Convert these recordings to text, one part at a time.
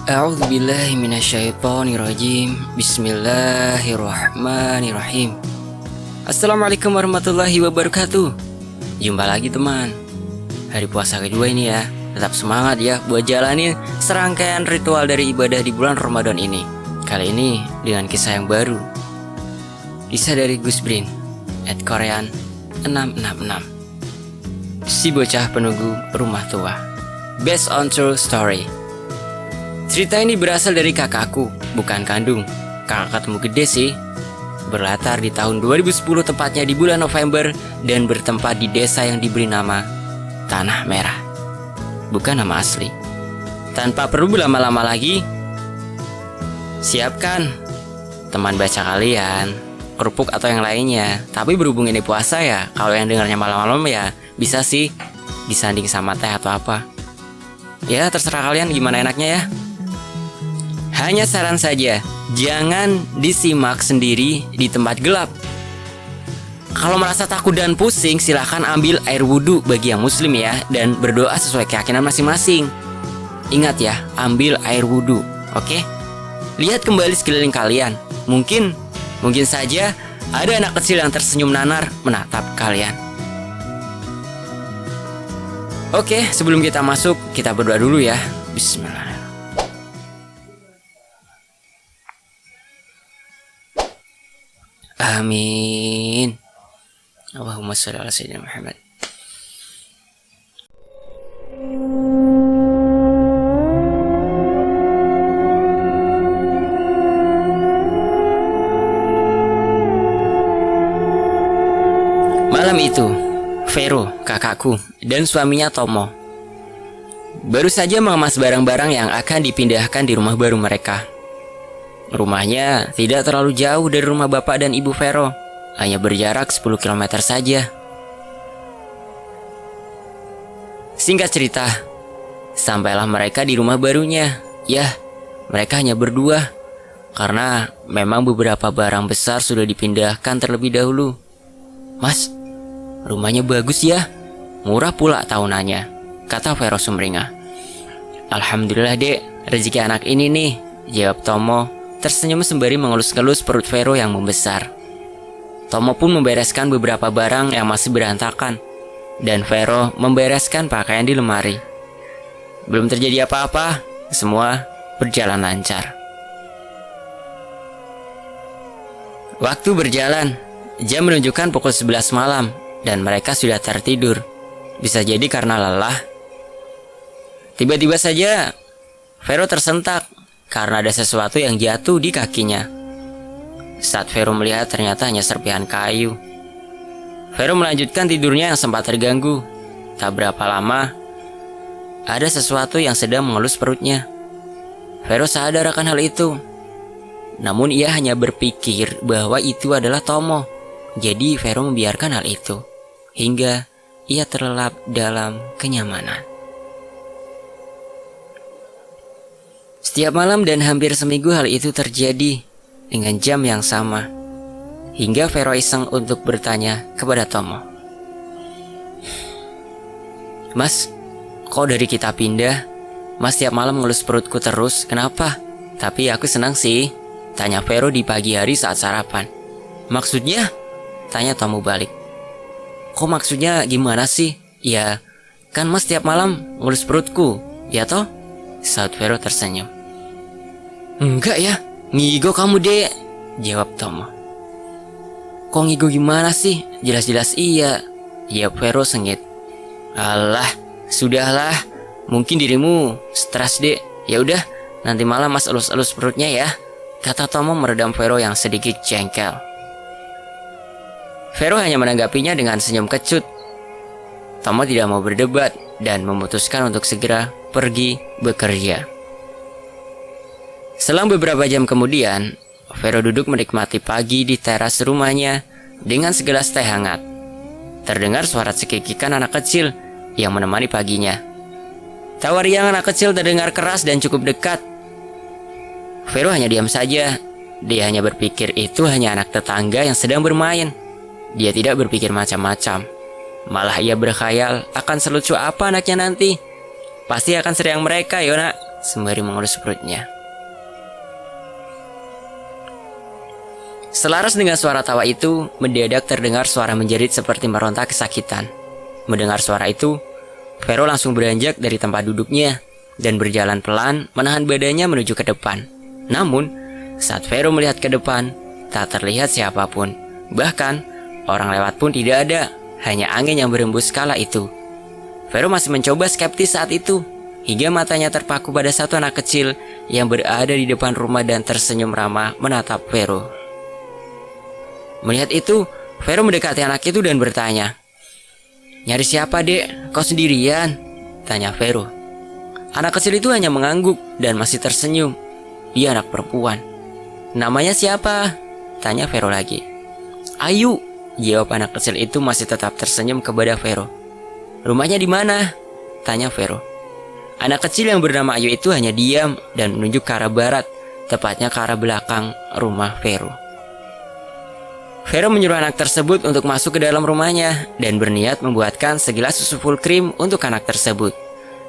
A'udzubillahi minasyaitonirrajim. Bismillahirrahmanirrahim. Assalamualaikum warahmatullahi wabarakatuh. Jumpa lagi teman. Hari puasa kedua ini ya. Tetap semangat ya buat jalanin serangkaian ritual dari ibadah di bulan Ramadan ini. Kali ini dengan kisah yang baru. Kisah dari Gusbrin @korean 666. Si bocah penunggu rumah tua. Based on true story. Cerita ini berasal dari kakakku, bukan kandung. Kakak ketemu gede sih. Berlatar di tahun 2010, tepatnya di bulan November, dan bertempat di desa yang diberi nama Tanah Merah. Bukan nama asli. Tanpa perlu berlama-lama lagi, siapkan teman baca kalian, kerupuk atau yang lainnya. Tapi berhubung ini puasa ya, kalau yang dengarnya malam-malam ya bisa sih disanding sama teh atau apa. Ya terserah kalian gimana enaknya ya. Hanya saran saja, jangan disimak sendiri di tempat gelap. Kalau merasa takut dan pusing, silahkan ambil air wudhu bagi yang muslim ya, dan berdoa sesuai keyakinan masing-masing. Ingat ya, ambil air wudhu, oke? Lihat kembali sekeliling kalian. Mungkin saja ada anak kecil yang tersenyum nanar menatap kalian. Oke, sebelum kita masuk, kita berdoa dulu ya. Bismillahirrahmanirrahim. Amin. Allahumma sholli ala sayyidina Muhammad. Malam itu, Vero, kakakku, dan suaminya Tomo baru saja mengemas barang-barang yang akan dipindahkan di rumah baru mereka. Rumahnya tidak terlalu jauh dari rumah bapak dan ibu Vero, hanya berjarak 10 km saja. Singkat cerita, sampailah mereka di rumah barunya. Ya, mereka hanya berdua, karena memang beberapa barang besar sudah dipindahkan terlebih dahulu. Mas, rumahnya bagus ya, murah pula tahunannya, kata Vero sumringah. Alhamdulillah dek, rezeki anak ini nih, jawab Tomo, tersenyum sembari mengelus-ngelus perut Vero yang membesar. Tomo pun membereskan beberapa barang yang masih berantakan, dan Vero membereskan pakaian di lemari. Belum terjadi apa-apa, semua berjalan lancar. Waktu berjalan, jam menunjukkan pukul 11 malam, dan mereka sudah tertidur. Bisa jadi karena lelah. Tiba-tiba saja, Vero tersentak karena ada sesuatu yang jatuh di kakinya. Saat Vero melihat, ternyata hanya serpihan kayu. Vero melanjutkan tidurnya yang sempat terganggu. Tak berapa lama, ada sesuatu yang sedang mengelus perutnya. Vero sadar akan hal itu. Namun ia hanya berpikir bahwa itu adalah Tomo. Jadi Vero membiarkan hal itu, hingga ia terlelap dalam kenyamanan. Setiap malam dan hampir seminggu hal itu terjadi dengan jam yang sama, hingga Vero iseng untuk bertanya kepada Tomo. Mas, kok dari kita pindah? Mas tiap malam ngelus perutku terus, kenapa? Tapi aku senang sih, tanya Vero di pagi hari saat sarapan. Maksudnya? Tanya Tomo balik. Kok maksudnya gimana sih? Ya, kan mas tiap malam ngelus perutku, ya toh? Saat Vero tersenyum. Enggak ya, ngigo kamu dek, jawab Tomo. Kok ngigo gimana sih? Jelas-jelas iya, jawab Vero sengit. Alah, sudahlah, mungkin dirimu stres dek. Ya udah, nanti malam mas elus-elus perutnya ya, kata Tomo meredam Vero yang sedikit jengkel. Vero hanya menanggapinya dengan senyum kecut. Tomo tidak mau berdebat dan memutuskan untuk segera pergi bekerja. Selang beberapa jam kemudian, Vero duduk menikmati pagi di teras rumahnya dengan segelas teh hangat. Terdengar suara cekikikan anak kecil yang menemani paginya. Tawa riang anak kecil terdengar keras dan cukup dekat. Vero hanya diam saja. Dia hanya berpikir itu hanya anak tetangga yang sedang bermain. Dia tidak berpikir macam-macam. Malah ia berkhayal akan selucu apa anaknya nanti. Pasti akan seriang mereka, Yona, sembari mengelus perutnya. Selaras dengan suara tawa itu, mendadak terdengar suara menjerit seperti meronta kesakitan. Mendengar suara itu, Vero langsung beranjak dari tempat duduknya dan berjalan pelan menahan badannya menuju ke depan. Namun, saat Vero melihat ke depan, tak terlihat siapapun. Bahkan, orang lewat pun tidak ada, hanya angin yang berembus kala itu. Vero masih mencoba skeptis saat itu, hingga matanya terpaku pada satu anak kecil yang berada di depan rumah dan tersenyum ramah menatap Vero. Melihat itu, Vero mendekati anak itu dan bertanya, "Nyari siapa, Dek? Kau sendirian?" tanya Vero. Anak kecil itu hanya mengangguk dan masih tersenyum. Ia anak perempuan. "Namanya siapa?" tanya Vero lagi. "Ayu," jawab anak kecil itu masih tetap tersenyum kepada Vero. "Rumahnya di mana?" tanya Vero. Anak kecil yang bernama Ayu itu hanya diam dan menunjuk ke arah barat, tepatnya ke arah belakang rumah Vero. Vero menyuruh anak tersebut untuk masuk ke dalam rumahnya dan berniat membuatkan segelas susu full cream untuk anak tersebut.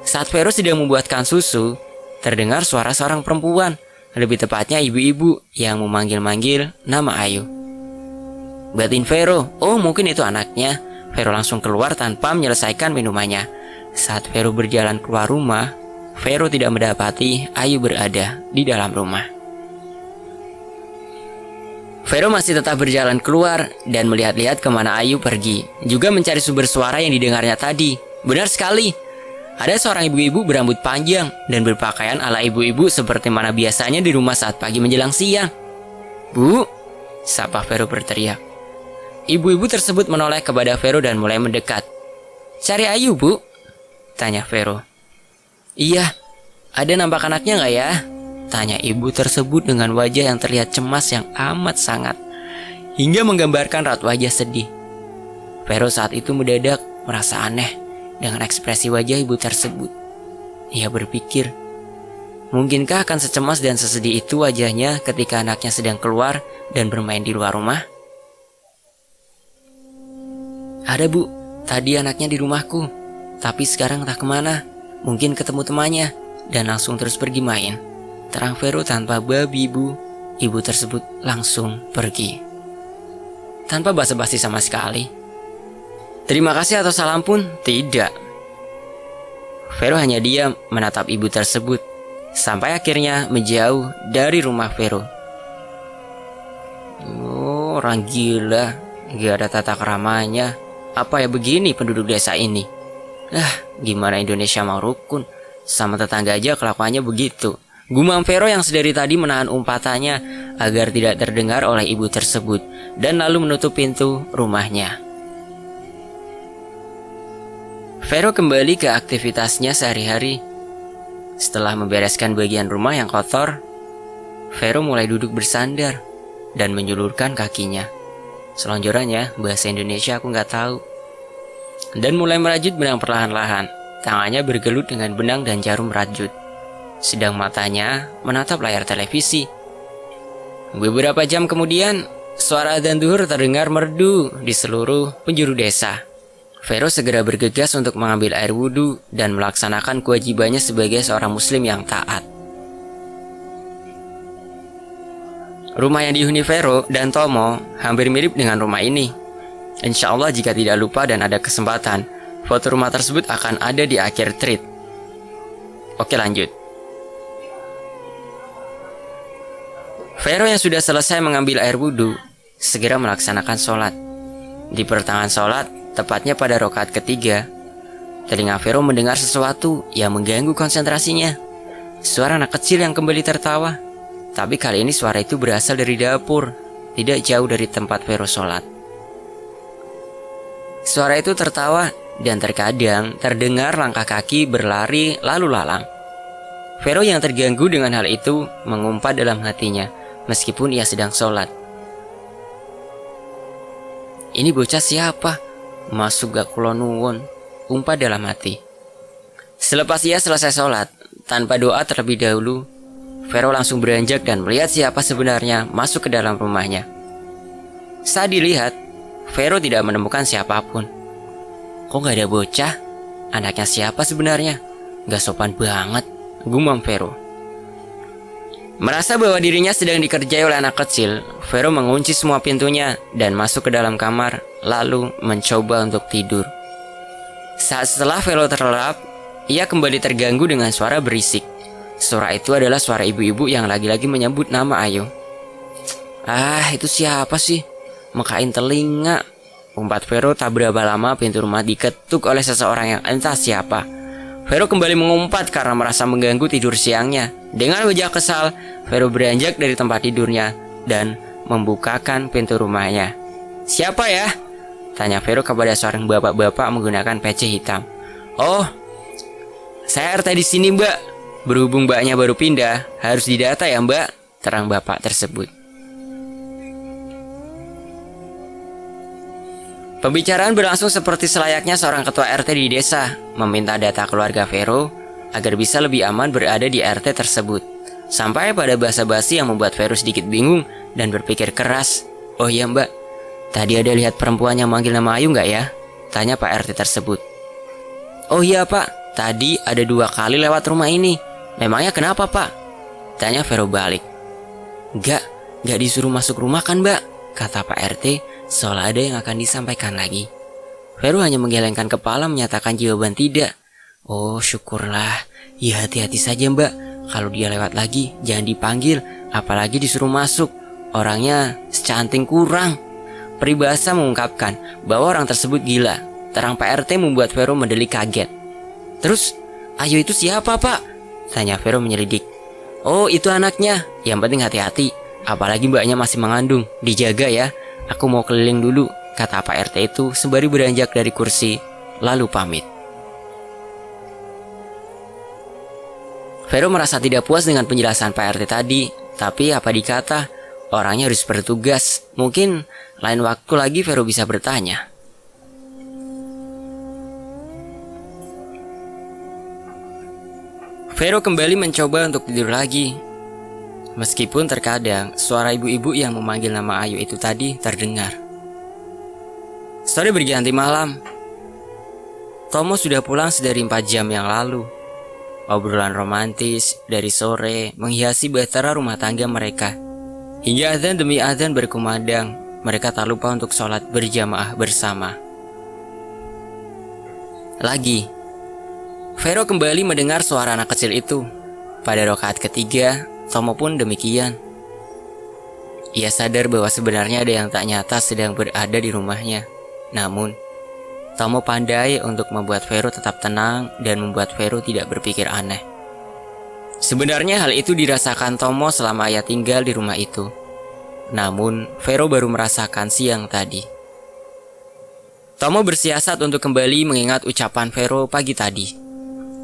Saat Vero sedang membuatkan susu, terdengar suara seorang perempuan, lebih tepatnya ibu-ibu yang memanggil-manggil nama Ayu. Batin Vero, oh mungkin itu anaknya. Vero langsung keluar tanpa menyelesaikan minumannya. Saat Vero berjalan keluar rumah, Vero tidak mendapati Ayu berada di dalam rumah. Vero masih tetap berjalan keluar dan melihat-lihat kemana Ayu pergi, juga mencari sumber suara yang didengarnya tadi. Benar sekali, ada seorang ibu-ibu berambut panjang dan berpakaian ala ibu-ibu seperti mana biasanya di rumah saat pagi menjelang siang. "Bu," sapa Vero berteriak. Ibu-ibu tersebut menoleh kepada Vero dan mulai mendekat. "Cari Ayu, Bu?" tanya Vero. "Iya, ada nampak anaknya nggak ya?" tanya ibu tersebut dengan wajah yang terlihat cemas yang amat sangat, hingga menggambarkan raut wajah sedih. Vero saat itu mendadak merasa aneh dengan ekspresi wajah ibu tersebut. Ia berpikir, mungkinkah akan secemas dan sesedih itu wajahnya ketika anaknya sedang keluar dan bermain di luar rumah? "Ada, Bu, tadi anaknya di rumahku, tapi sekarang entah kemana, mungkin ketemu temannya dan langsung terus pergi main," terang Vero tanpa babi bu. Ibu tersebut langsung pergi tanpa basa-basi sama sekali. Terima kasih atau salam pun tidak. Vero hanya diam menatap ibu tersebut sampai akhirnya menjauh dari rumah Vero. Oh, orang gila, gak ada tata keramanya. Apa ya begini penduduk desa ini? Gimana Indonesia mau rukun, sama tetangga aja kelakuannya begitu. Gumam Vero yang sedari tadi menahan umpatannya agar tidak terdengar oleh ibu tersebut dan lalu menutup pintu rumahnya. Vero kembali ke aktivitasnya sehari-hari. Setelah membereskan bagian rumah yang kotor, Vero mulai duduk bersandar dan menjulurkan kakinya. Selonjorannya bahasa Indonesia aku nggak tahu. Dan mulai merajut benang perlahan-lahan. Tangannya bergelut dengan benang dan jarum rajut, sedang matanya menatap layar televisi. Beberapa jam kemudian, suara adzan zuhur terdengar merdu di seluruh penjuru desa. Vero segera bergegas untuk mengambil air wudhu dan melaksanakan kewajibannya sebagai seorang muslim yang taat. Rumah yang dihuni Vero dan Tomo hampir mirip dengan rumah ini. Insya Allah jika tidak lupa dan ada kesempatan, foto rumah tersebut akan ada di akhir thread. Oke, lanjut. Vero yang sudah selesai mengambil air wudhu segera melaksanakan sholat. Di pertengahan sholat, tepatnya pada rakaat ketiga, telinga Vero mendengar sesuatu yang mengganggu konsentrasinya. Suara anak kecil yang kembali tertawa. Tapi kali ini suara itu berasal dari dapur, tidak jauh dari tempat Vero sholat. Suara itu tertawa dan terkadang terdengar langkah kaki berlari lalu lalang. Vero yang terganggu dengan hal itu mengumpat dalam hatinya meskipun ia sedang sholat. Ini bocah siapa? Masuk gak kulonuwun, umpat dalam hati. Selepas ia selesai sholat, tanpa doa terlebih dahulu, Vero langsung beranjak dan melihat siapa sebenarnya masuk ke dalam rumahnya. Saat dilihat, Vero tidak menemukan siapapun. Kok gak ada bocah? Anaknya siapa sebenarnya? Gak sopan banget, gumam Vero. Merasa bahwa dirinya sedang dikerjai oleh anak kecil, Vero mengunci semua pintunya dan masuk ke dalam kamar, lalu mencoba untuk tidur. Saat setelah Vero terlelap, ia kembali terganggu dengan suara berisik. Suara itu adalah suara ibu-ibu yang lagi-lagi menyebut nama Ayu. "Ah, itu siapa sih? Mekain telinga," umpat Vero tak berapa lama pintu rumah diketuk oleh seseorang yang entah siapa. Vero kembali mengumpat karena merasa mengganggu tidur siangnya. Dengan wajah kesal, Vero beranjak dari tempat tidurnya dan membukakan pintu rumahnya. "Siapa ya?" tanya Vero kepada seorang bapak-bapak menggunakan peci hitam. "Oh, saya RT di sini, Mbak. Berhubung mbaknya baru pindah, harus didata ya, Mbak," terang bapak tersebut. Pembicaraan berlangsung seperti selayaknya seorang ketua RT di desa, meminta data keluarga Vero agar bisa lebih aman berada di RT tersebut. Sampai pada basa-basi yang membuat Vero sedikit bingung dan berpikir keras. "Oh iya, Mbak, tadi ada lihat perempuan yang manggil nama Ayu nggak ya?" tanya Pak RT tersebut. "Oh iya, Pak, tadi ada 2 kali lewat rumah ini. Memangnya kenapa, Pak?" tanya Vero balik. Nggak disuruh masuk rumah kan, Mbak?" kata Pak RT seolah ada yang akan disampaikan lagi. Vero hanya menggelengkan kepala menyatakan jawaban tidak. "Oh, syukurlah. Ya hati-hati saja, Mbak. Kalau dia lewat lagi, jangan dipanggil, apalagi disuruh masuk. Orangnya secanting kurang." Peribahasa mengungkapkan bahwa orang tersebut gila. Terang Pak RT membuat Vero mendelik kaget. "Terus, Ayu itu siapa, Pak?" tanya Vero menyelidik. "Oh, itu anaknya. Yang penting hati-hati. Apalagi mbaknya masih mengandung. Dijaga ya. Aku mau keliling dulu," kata Pak RT itu sembari beranjak dari kursi, lalu pamit. Vero merasa tidak puas dengan penjelasan Pak RT tadi. Tapi apa dikata, orangnya harus bertugas. Mungkin lain waktu lagi Vero bisa bertanya. Vero kembali mencoba untuk tidur lagi. Meskipun terkadang suara ibu-ibu yang memanggil nama Ayu itu tadi terdengar. Sore berganti malam. Tomo sudah pulang sedari 4 jam yang lalu. Obrolan romantis dari sore menghiasi bahtera rumah tangga mereka. Hingga azan demi azan berkumandang, mereka tak lupa untuk sholat berjamaah bersama. Lagi, Vero kembali mendengar suara anak kecil itu. Pada rakaat ketiga, Tomo pun demikian. Ia sadar bahwa sebenarnya ada yang tak nyata sedang berada di rumahnya. Namun, Tomo pandai untuk membuat Vero tetap tenang dan membuat Vero tidak berpikir aneh. Sebenarnya hal itu dirasakan Tomo selama ia tinggal di rumah itu. Namun, Vero baru merasakan siang tadi. Tomo bersiasat untuk kembali mengingat ucapan Vero pagi tadi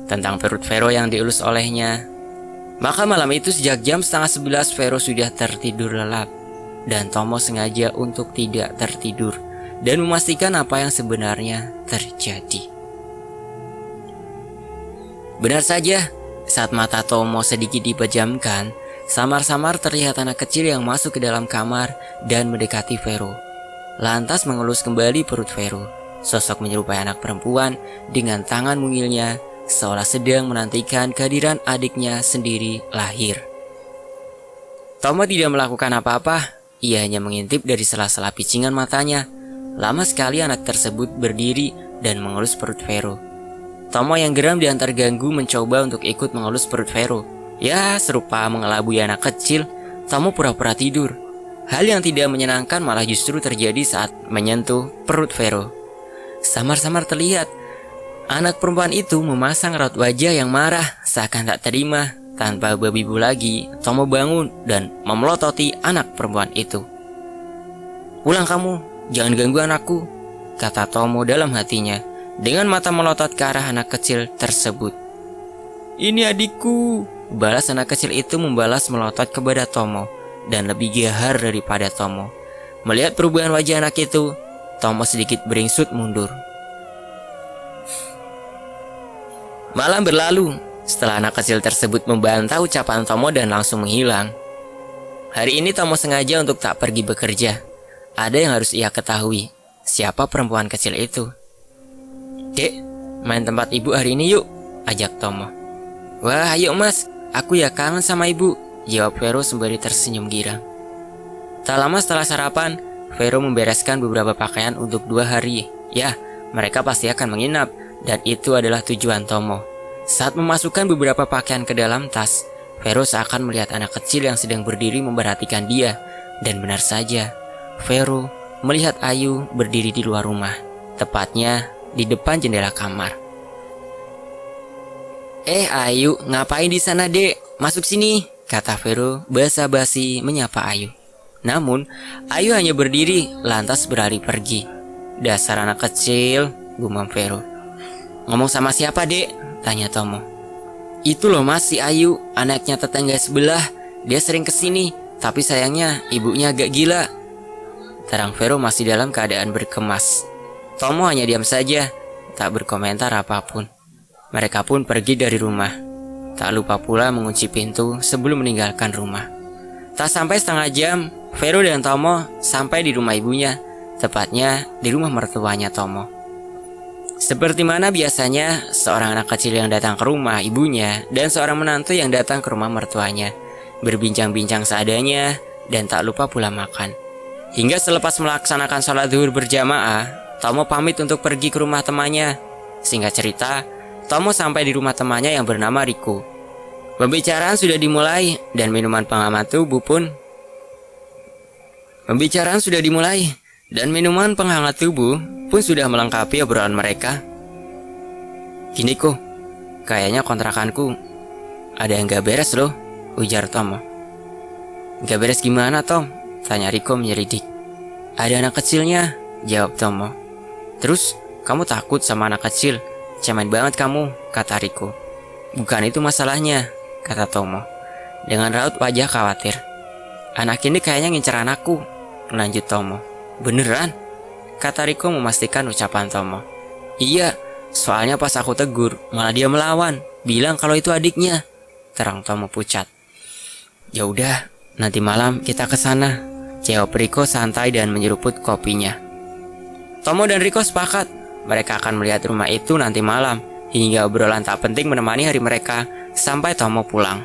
tentang perut Vero yang dielus olehnya. Maka malam itu sejak jam 10:30 Vero sudah tertidur lelap. Dan Tomo sengaja untuk tidak tertidur dan memastikan apa yang sebenarnya terjadi. Benar saja, saat mata Tomo sedikit dipejamkan, samar-samar terlihat anak kecil yang masuk ke dalam kamar dan mendekati Vero. Lantas mengelus kembali perut Vero. Sosok menyerupai anak perempuan dengan tangan mungilnya, seolah sedang menantikan kehadiran adiknya sendiri lahir. Tomo tidak melakukan apa-apa, ia hanya mengintip dari sela-sela picingan matanya. Lama sekali anak tersebut berdiri dan mengelus perut Vero. Tomo yang geram dan terganggu mencoba untuk ikut mengelus perut Vero. Ya, serupa mengelabui anak kecil, Tomo pura-pura tidur. Hal yang tidak menyenangkan malah justru terjadi saat menyentuh perut Vero. Samar-samar terlihat anak perempuan itu memasang raut wajah yang marah, seakan tak terima. Tanpa babi bu lagi, Tomo bangun dan memelototi anak perempuan itu. "Pulang kamu, jangan ganggu anakku," kata Tomo dalam hatinya, dengan mata melotot ke arah anak kecil tersebut. "Ini adikku," balas anak kecil itu membalas melotot kepada Tomo, dan lebih gahar daripada Tomo. Melihat perubahan wajah anak itu, Tomo sedikit beringsut mundur. Malam berlalu setelah anak kecil tersebut membantah ucapan Tomo dan langsung menghilang. Hari ini Tomo sengaja untuk tak pergi bekerja. Ada yang harus ia ketahui, siapa perempuan kecil itu. "Dek, main tempat ibu hari ini yuk," ajak Tomo. Wah, ayo mas, aku ya kangen sama ibu, jawab Vero sembari tersenyum girang. Tak lama setelah sarapan, Vero membereskan beberapa pakaian untuk 2 hari. Ya, mereka pasti akan menginap, dan itu adalah tujuan Tomo. Saat memasukkan beberapa pakaian ke dalam tas, Vero seakan melihat anak kecil yang sedang berdiri memperhatikan dia. Dan benar saja, Vero melihat Ayu berdiri di luar rumah, tepatnya di depan jendela kamar. Ayu, ngapain di sana dek? Masuk sini, kata Vero basa-basi menyapa Ayu. Namun, Ayu hanya berdiri lantas berlari pergi. Dasar anak kecil, gumam Vero. Ngomong sama siapa dek? Tanya Tomo. Itu loh mas, si Ayu, anaknya tetangga sebelah. Dia sering kesini, tapi sayangnya ibunya agak gila. Terang Vero masih dalam keadaan berkemas. Tomo hanya diam saja, tak berkomentar apapun. Mereka pun pergi dari rumah. Tak lupa pula mengunci pintu sebelum meninggalkan rumah. Tak sampai setengah jam, Vero dan Tomo sampai di rumah ibunya, tepatnya di rumah mertuanya Tomo. Seperti mana biasanya, seorang anak kecil yang datang ke rumah ibunya dan seorang menantu yang datang ke rumah mertuanya, berbincang-bincang seadanya dan tak lupa pula makan. Hingga selepas melaksanakan sholat zuhur berjamaah, Tomo pamit untuk pergi ke rumah temannya. Singkat cerita, Tomo sampai di rumah temannya yang bernama Riko. Pembicaraan sudah dimulai dan minuman penghangat tubuh pun sudah melengkapi obrolan mereka. Gini kok, kayaknya kontrakanku ada yang gak beres loh, ujar Tomo. Gak beres gimana Tom? Tanya Riko menyelidik. Ada anak kecilnya, jawab Tomo. Terus kamu takut sama anak kecil? Cemen banget kamu, kata Riko. Bukan itu masalahnya, kata Tomo dengan raut wajah khawatir. Anak ini kayaknya ngincer anakku, lanjut Tomo. Beneran? Kata Riko memastikan ucapan Tomo. Iya, soalnya pas aku tegur, malah dia melawan, bilang kalau itu adiknya, terang Tomo pucat. Ya udah, nanti malam kita ke sana, jawab Riko santai dan menyeruput kopinya. Tomo dan Riko sepakat. Mereka akan melihat rumah itu nanti malam, hingga obrolan tak penting menemani hari mereka sampai Tomo pulang.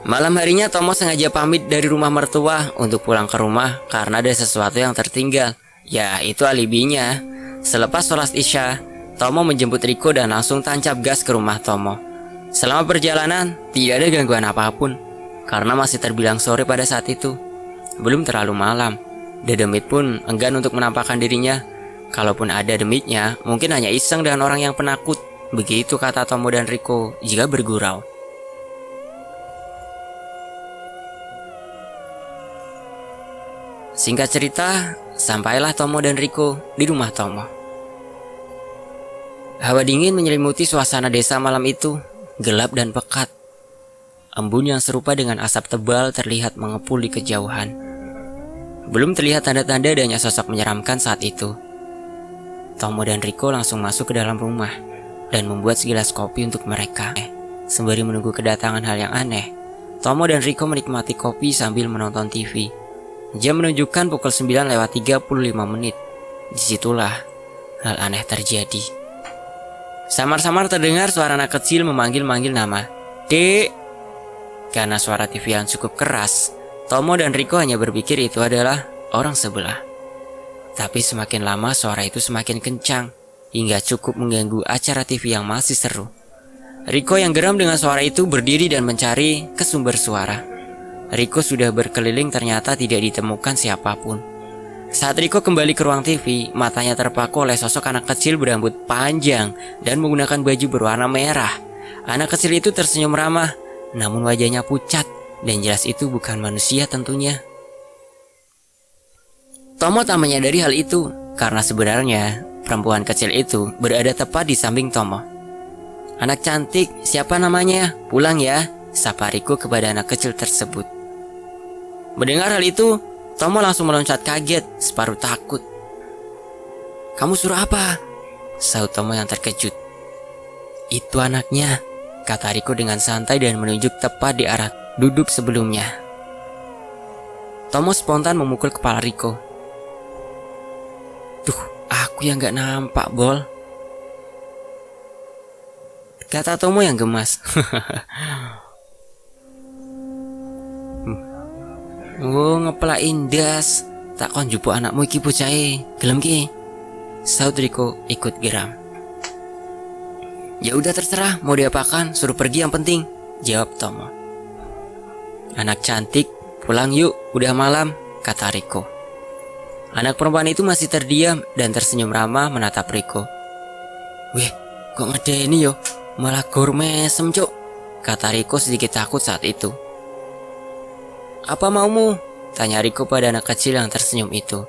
Malam harinya Tomo sengaja pamit dari rumah mertua untuk pulang ke rumah karena ada sesuatu yang tertinggal. Ya, itu alibinya. Selepas sholat isya, Tomo menjemput Riko dan langsung tancap gas ke rumah Tomo. Selama perjalanan, tidak ada gangguan apapun, karena masih terbilang sore pada saat itu. Belum terlalu malam. Dedemit pun enggan untuk menampakkan dirinya. Kalaupun ada demitnya, mungkin hanya iseng dengan orang yang penakut. Begitu kata Tomo dan Riko jika bergurau. Singkat cerita, sampailah Tomo dan Riko di rumah Tomo. Hawa dingin menyelimuti suasana desa malam itu, gelap dan pekat. Embun yang serupa dengan asap tebal terlihat mengepul di kejauhan. Belum terlihat tanda-tanda adanya sosok menyeramkan saat itu. Tomo dan Riko langsung masuk ke dalam rumah dan membuat segelas kopi untuk mereka. Sembari menunggu kedatangan hal yang aneh, Tomo dan Riko menikmati kopi sambil menonton TV. Jam menunjukkan pukul 9:35. Disitulah hal aneh terjadi. Samar-samar terdengar suara anak kecil memanggil-manggil nama Dek. Karena suara TV yang cukup keras, Tomo dan Riko hanya berpikir itu adalah orang sebelah. Tapi semakin lama suara itu semakin kencang, hingga cukup mengganggu acara TV yang masih seru. Riko yang geram dengan suara itu berdiri dan mencari ke sumber suara. Riko sudah berkeliling, ternyata tidak ditemukan siapapun. Saat Riko kembali ke ruang TV, matanya terpaku oleh sosok anak kecil berambut panjang dan menggunakan baju berwarna merah. Anak kecil itu tersenyum ramah, namun wajahnya pucat. Dan jelas itu bukan manusia tentunya. Tomo tak menyadari hal itu, karena sebenarnya perempuan kecil itu berada tepat di samping Tomo. Anak cantik, siapa namanya? Pulang ya, sapa Riko kepada anak kecil tersebut. Mendengar hal itu, Tomo langsung meloncat kaget, separuh takut. Kamu suruh apa? Sahut Tomo yang terkejut. Itu anaknya, kata Riko dengan santai dan menunjuk tepat di arah duduk sebelumnya. Tomo spontan memukul kepala Riko. Duh, aku yang gak nampak, Bol. kata Tomo yang gemas. Oh, ngeplak indas. Tak kon jupuk anakmu iki bocahe. Gelem ki? Saut Riko ikut geram. Ya udah terserah, mau diapakan, suruh pergi yang penting, jawab Tomo. Anak cantik, pulang yuk, udah malam, kata Riko. Anak perempuan itu masih terdiam dan tersenyum ramah menatap Riko. Weh, kok ngedeni yo, malah gormesem cuk, kata Riko sedikit takut saat itu. Apa maumu? Tanya Riko pada anak kecil yang tersenyum itu.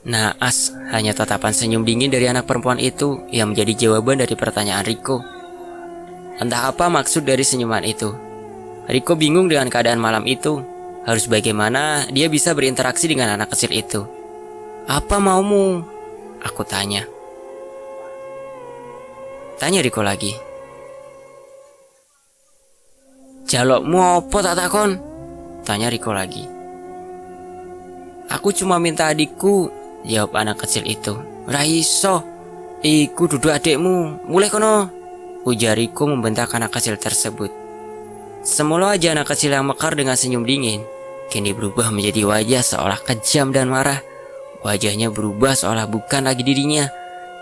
Naas, hanya tatapan senyum dingin dari anak perempuan itu yang menjadi jawaban dari pertanyaan Riko. Entah apa maksud dari senyuman itu. Riko bingung dengan keadaan malam itu. Harus bagaimana dia bisa berinteraksi dengan anak kecil itu. Apa maumu? Aku tanya. Tanya Riko lagi. Jalukmu apa tak takon? Tanya Riko lagi. Aku cuma minta adikku, jawab anak kecil itu. Raiso, iku duduk adikmu, mulai kono, ujar Riko membentak anak kecil tersebut. Semula aja anak kecil yang mekar dengan senyum dingin, kini berubah menjadi wajah seolah kejam dan marah. Wajahnya berubah seolah bukan lagi dirinya.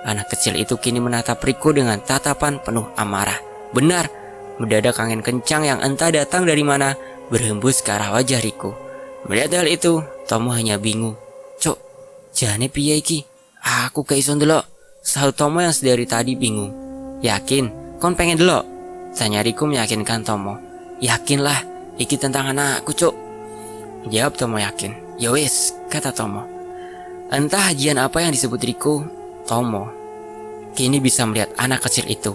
Anak kecil itu kini menatap Riko dengan tatapan penuh amarah. Benar, mendadak angin kencang yang entah datang dari mana berhembus ke arah wajah Riko. Melihat hal itu, Tomo hanya bingung. Cok, jane piye iki? Aku gak iso ndelok, sahut Tomo yang sedari tadi bingung. Yakin, kon pengen delok? Tanya Riko meyakinkan Tomo. Yakinlah, iki tentang anakku cok, jawab Tomo yakin. Ya wis, kata Tomo. Entah hajian apa yang disebut Riko, Tomo kini bisa melihat anak kecil itu.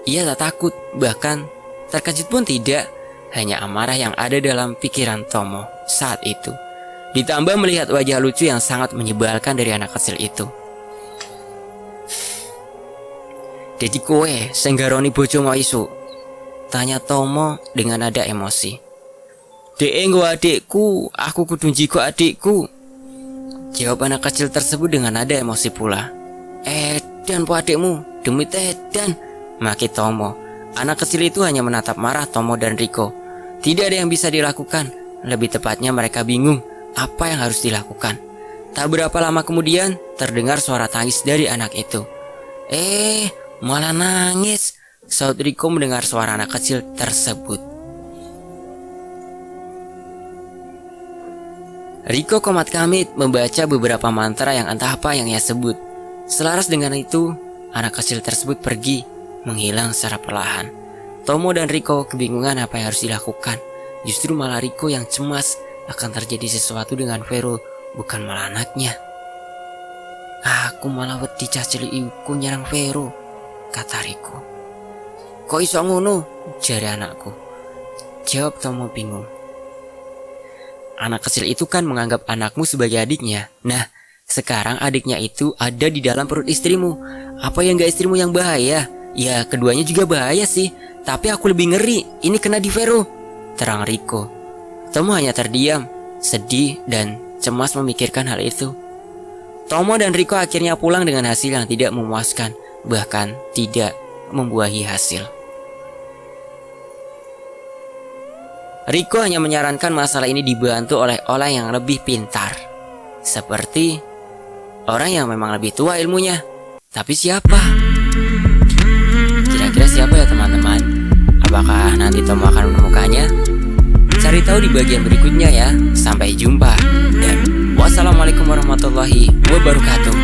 Ia tak takut, bahkan terkejut pun tidak. Hanya amarah yang ada dalam pikiran Tomo saat itu. Ditambah melihat wajah lucu yang sangat menyebalkan dari anak kecil itu. Dedi kowe senggaroni bojo mau isu? Tanya Tomo dengan nada emosi. Dek nggo adikku, aku kudu njigo adikku, jawab anak kecil tersebut dengan nada emosi pula. Edan po adikmu, demi Edan, maki Tomo. Anak kecil itu hanya menatap marah Tomo dan Riko. Tidak ada yang bisa dilakukan. Lebih tepatnya mereka bingung apa yang harus dilakukan. Tak berapa lama kemudian terdengar suara tangis dari anak itu. Malah nangis, saut Riko mendengar suara anak kecil tersebut. Riko komat kamit membaca beberapa mantra yang entah apa yang ia sebut. Selaras dengan itu, anak kecil tersebut pergi, menghilang secara perlahan. Tomo dan Riko kebingungan apa yang harus dilakukan. Justru malah Riko yang cemas akan terjadi sesuatu dengan Vero, bukan malah anaknya. Aku malah wedi cah cilik iku nyerang Vero, kata Riko. Kok iso ngono? Jari anakku, jawab Tomo bingung. Anak kecil itu kan menganggap anakmu sebagai adiknya. Nah, sekarang adiknya itu ada di dalam perut istrimu. Apa yang gak istrimu yang bahaya? Ya, keduanya juga bahaya sih. Tapi aku lebih ngeri, ini kena di Vero, terang Riko. Tomo hanya terdiam, sedih dan cemas memikirkan hal itu. Tomo dan Riko akhirnya pulang dengan hasil yang tidak memuaskan, bahkan tidak membuahi hasil. Riko hanya menyarankan masalah ini dibantu oleh orang yang lebih pintar, seperti orang yang memang lebih tua ilmunya. Tapi siapa? Kira-kira siapa ya teman-teman? Apakah nanti Tomo akan menemukannya? Cari tahu di bagian berikutnya ya. Sampai jumpa dan wassalamualaikum warahmatullahi wabarakatuh.